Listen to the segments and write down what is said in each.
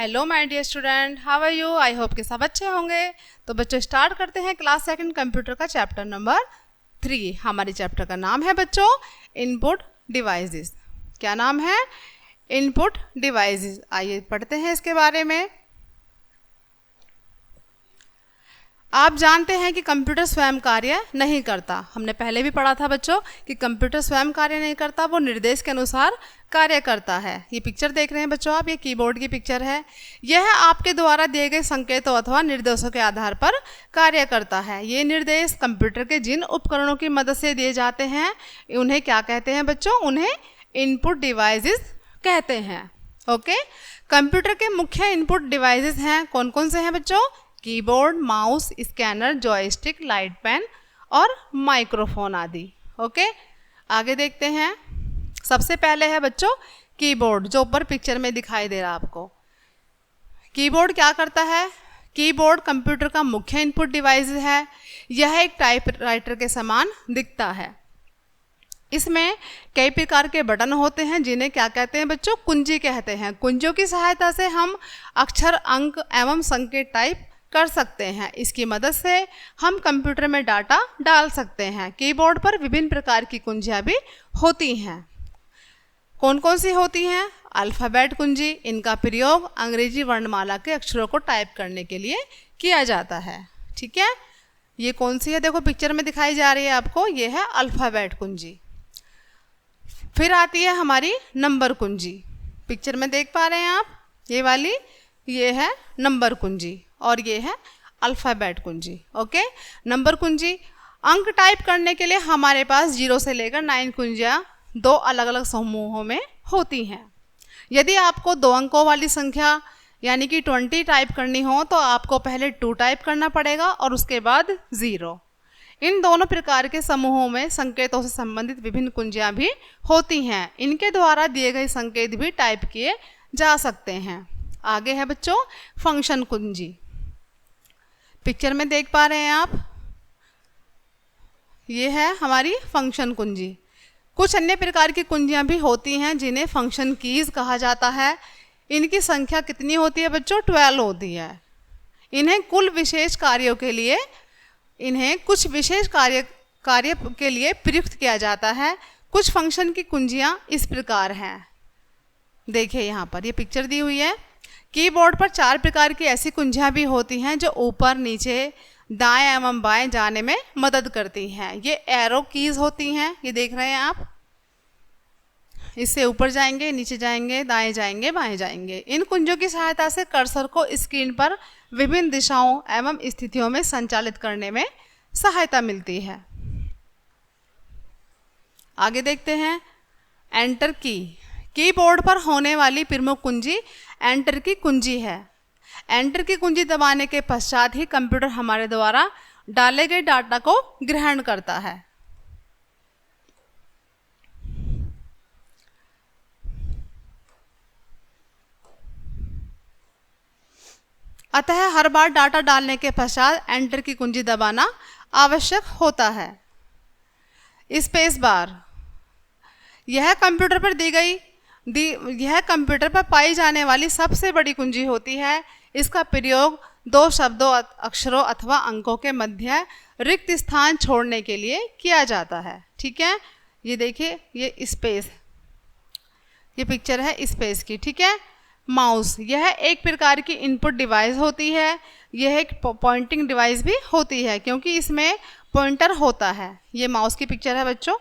Hello my dear student, how are you? I hope कि सब अच्छे होंगे। तो बच्चों स्टार्ट करते हैं क्लास सेकंड कंप्यूटर का चैप्टर नंबर 3। हमारे चैप्टर का नाम है बच्चों इनपुट डिवाइसेस। क्या नाम है? Input devices. आइए पढ़ते हैं इसके बारे में। आप जानते हैं कि कंप्यूटर स्वयं कार्य नहीं करता। हमने पहले भी पढ़ा था बच्चों कि कंप्यूटर स्वयं कार्य नहीं करता, वो निर्देश के अनुसार कार्य करता है। ये पिक्चर देख रहे हैं बच्चों आप, ये कीबोर्ड की पिक्चर है। यह आपके द्वारा दिए गए संकेतों अथवा निर्देशों के आधार पर कार्य करता है। ये निर्देश कंप्यूटर के जिन उपकरणों की मदद से दिए जाते हैं उन्हें क्या कहते हैं बच्चों? उन्हें इनपुट डिवाइसेस कहते हैं। ओके, कंप्यूटर के मुख्य इनपुट डिवाइसेस हैं। कौन कौन से हैं बच्चों? Keyboard, mouse, scanner, joystick, light pen और माइक्रोफोन आदि। ओके, आगे देखते हैं। सबसे पहले है बच्चों कीबोर्ड, जो ऊपर पिक्चर में दिखाई दे रहा है आपको। कीबोर्ड क्या करता है? कीबोर्ड कंप्यूटर का मुख्य इनपुट डिवाइस है। यह एक टाइपराइटर के समान दिखता है। इसमें कई प्रकार के बटन होते हैं जिन्हें क्या कहते हैं बच्चों? कुंजी कहते हैं। कुंजियों की सहायता से हम अक्षर, अंक एवं संकेत टाइप कर सकते हैं। इसकी मदद से हम कंप्यूटर में डाटा डाल सकते हैं। कीबोर्ड पर विभिन्न प्रकार की कुंजियां भी होती हैं। कौन कौन सी होती हैं? अल्फ़ाबेट कुंजी। इनका प्रयोग अंग्रेजी वर्णमाला के अक्षरों को टाइप करने के लिए किया जाता है। ठीक है, ये कौन सी है? देखो पिक्चर में दिखाई जा रही है आपको, ये है अल्फ़ाबेट कुंजी। फिर आती है हमारी नंबर कुंजी। पिक्चर में देख पा रहे हैं आप, ये वाली, ये है नंबर कुंजी और ये है अल्फ़ाबेट कुंजी। ओके, नंबर कुंजी। अंक टाइप करने के लिए हमारे पास 0 से लेकर 9 कुंजियाँ 2 अलग अलग समूहों में होती हैं। यदि आपको 2 अंकों वाली संख्या यानी कि 20 टाइप करनी हो तो आपको पहले 2 टाइप करना पड़ेगा और उसके बाद 0। इन दोनों प्रकार के समूहों में संकेतों से संबंधित विभिन्न कुंजियाँ भी होती हैं। इनके द्वारा दिए गए संकेत भी टाइप किए जा सकते हैं। आगे है बच्चों फंक्शन कुंजी। पिक्चर में देख पा रहे हैं आप, ये है हमारी फंक्शन कुंजी। कुछ अन्य प्रकार की कुंजियां भी होती हैं जिन्हें फंक्शन कीज कहा जाता है। इनकी संख्या कितनी होती है बच्चों? 12 होती है। इन्हें कुछ विशेष कार्य के लिए प्रयुक्त किया जाता है। कुछ फंक्शन की कुंजियां इस प्रकार हैं। देखिए यहाँ पर ये पिक्चर दी हुई है। कीबोर्ड पर 4 प्रकार की ऐसी कुंजियां भी होती हैं जो ऊपर, नीचे, दाएं एवं बाएं जाने में मदद करती हैं। ये एरो कीज होती हैं, ये देख रहे हैं आप। इससे ऊपर जाएंगे, नीचे जाएंगे, दाएं जाएंगे, बाएं जाएंगे। इन कुंजियों की सहायता से कर्सर को स्क्रीन पर विभिन्न दिशाओं एवं स्थितियों में संचालित करने में सहायता मिलती है। आगे देखते हैं एंटर की। कीबोर्ड पर होने वाली प्रमुख कुंजी एंटर की कुंजी है। एंटर की कुंजी दबाने के पश्चात ही कंप्यूटर हमारे द्वारा डाले गए डाटा को ग्रहण करता है। अतः हर बार डाटा डालने के पश्चात एंटर की कुंजी दबाना आवश्यक होता है। स्पेस बार, यह कंप्यूटर पर पाई जाने वाली सबसे बड़ी कुंजी होती है। इसका प्रयोग 2 शब्दों, अक्षरों अथवा अंकों के मध्य रिक्त स्थान छोड़ने के लिए किया जाता है। ठीक है, ये देखिए, ये स्पेस, ये पिक्चर है स्पेस की। ठीक है, माउस, यह एक प्रकार की इनपुट डिवाइस होती है। यह एक पॉइंटिंग डिवाइस भी होती है क्योंकि इसमें पॉइंटर होता है। ये माउस की पिक्चर है बच्चों,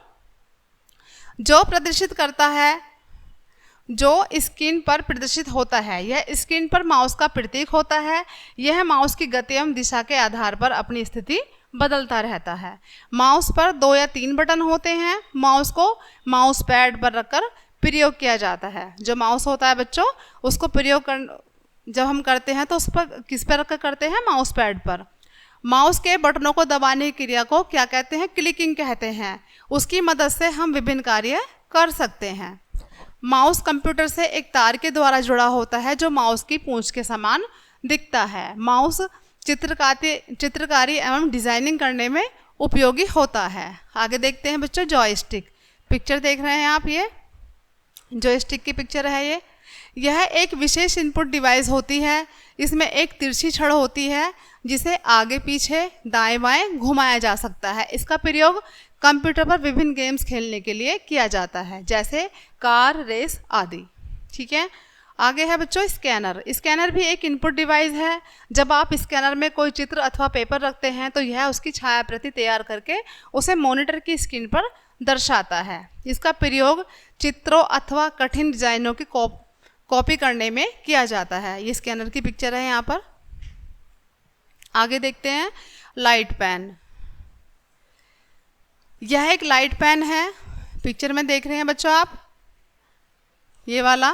जो प्रदर्शित करता है, जो स्क्रीन पर प्रदर्शित होता है। यह स्क्रीन पर माउस का प्रतीक होता है। यह माउस की गति एवं दिशा के आधार पर अपनी स्थिति बदलता रहता है। माउस पर 2 या 3 बटन होते हैं। माउस को माउस पैड पर रखकर प्रयोग किया जाता है। जो माउस होता है बच्चों, उसको जब हम करते हैं तो उस पर किस पर रखकर करते हैं? माउस पैड पर। माउस के बटनों को दबाने की क्रिया को क्या कहते हैं? क्लिकिंग कहते हैं। उसकी मदद से हम विभिन्न कार्य कर सकते हैं। माउस कंप्यूटर से एक तार के द्वारा जुड़ा होता है जो माउस की पूंछ के समान दिखता है। माउस चित्रकारी एवं डिजाइनिंग करने में उपयोगी होता है। आगे देखते हैं बच्चों जॉयस्टिक। पिक्चर देख रहे हैं आप, ये जॉयस्टिक की पिक्चर है। यह एक विशेष इनपुट डिवाइस होती है। इसमें एक तिरछी छड़ होती है जिसे आगे पीछे दाएं बाएं घुमाया जा सकता है। इसका प्रयोग कंप्यूटर पर विभिन्न गेम्स खेलने के लिए किया जाता है, जैसे कार रेस आदि। ठीक है, आगे है बच्चों स्कैनर। स्कैनर भी एक इनपुट डिवाइस है। जब आप स्कैनर में कोई चित्र अथवा पेपर रखते हैं तो यह उसकी छायाप्रति तैयार करके उसे मॉनिटर की स्क्रीन पर दर्शाता है। इसका प्रयोग चित्रों अथवा कठिन डिजाइनों की कॉपी करने में किया जाता है। ये स्कैनर की पिक्चर है यहाँ पर। आगे देखते हैं लाइट पेन। यह एक लाइट पेन है, पिक्चर में देख रहे हैं बच्चों आप, ये वाला।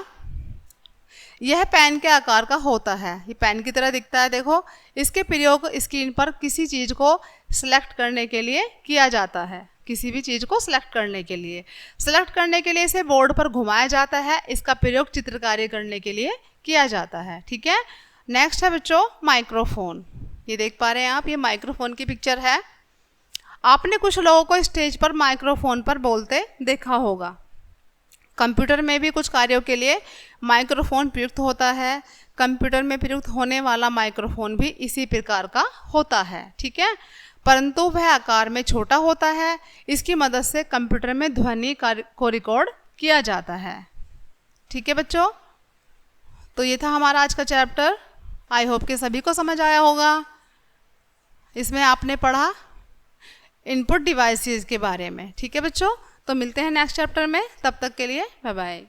यह पेन के आकार का होता है, ये पेन की तरह दिखता है, देखो। इसके प्रयोग स्क्रीन पर किसी चीज़ को सिलेक्ट करने के लिए किया जाता है। किसी भी चीज़ को सिलेक्ट करने के लिए इसे बोर्ड पर घुमाया जाता है। इसका प्रयोग चित्रकारी करने के लिए किया जाता है। ठीक है, नेक्स्ट है बच्चों माइक्रोफोन। ये देख पा रहे हैं आप, ये माइक्रोफोन की पिक्चर है। आपने कुछ लोगों को स्टेज पर माइक्रोफोन पर बोलते देखा होगा। कंप्यूटर में भी कुछ कार्यों के लिए माइक्रोफोन प्रयुक्त होता है। कंप्यूटर में प्रयुक्त होने वाला माइक्रोफोन भी इसी प्रकार का होता है। ठीक है, परंतु वह आकार में छोटा होता है। इसकी मदद से कंप्यूटर में ध्वनि को रिकॉर्ड किया जाता है। ठीक है बच्चों, तो ये था हमारा आज का चैप्टर। आई होप कि सभी को समझ आया होगा। इसमें आपने पढ़ा इनपुट डिवाइसेस के बारे में। ठीक है बच्चों, तो मिलते हैं नेक्स्ट चैप्टर में, तब तक के लिए बाय बाय।